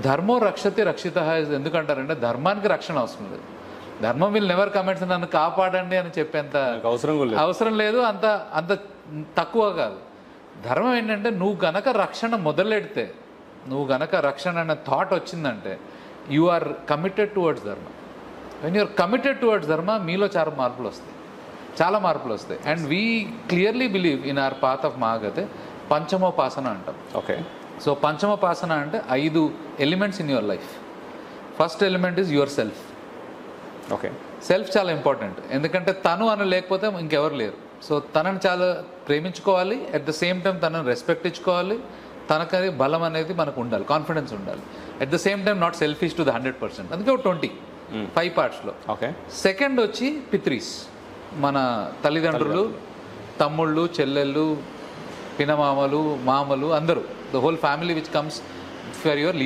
ధర్మో రక్షతే రక్షిత ఎందుకంటారంటే ధర్మానికి రక్షణ అవసరం లేదు. ధర్మం విల్ నెవర్ కమెంట్స్ నన్ను కాపాడండి అని చెప్పేంత అవసరం లేదు, అంత అంత తక్కువ కాదు. ధర్మం ఏంటంటే నువ్వు గనక రక్షణ మొదలెడితే, నువ్వు గనక రక్షణ అనే థాట్ వచ్చిందంటే you are committed towards dharma. When you are committed towards dharma మీలో చాలా మార్పులు వస్తాయి. And we clearly believe in our path of మహాగతే పంచమోపాసన అంటాం. ఓకే. సో పంచమోపాసన అంటే 5 elements in your life. First element is your self. Okay. Self చాలా ఇంపార్టెంట్, ఎందుకంటే తను అని లేకపోతే ఇంకెవరు లేరు. సో తనని చాలా ప్రేమించుకోవాలి, అట్ ద సేమ్ టైం తనని రెస్పెక్ట్ ఇచ్చుకోవాలి, తనకది బలం అనేది మనకు ఉండాలి, కాన్ఫిడెన్స్ ఉండాలి. At the same time not selfish to the 100%. అందుకే 5 పార్ట్స్లో. ఓకే. సెకండ్ వచ్చి పిత్రీస్, మన తల్లిదండ్రులు, తమ్ముళ్ళు, చెల్లెళ్ళు, పినమామలు, మామలు, అందరూ, the whole family which comes for your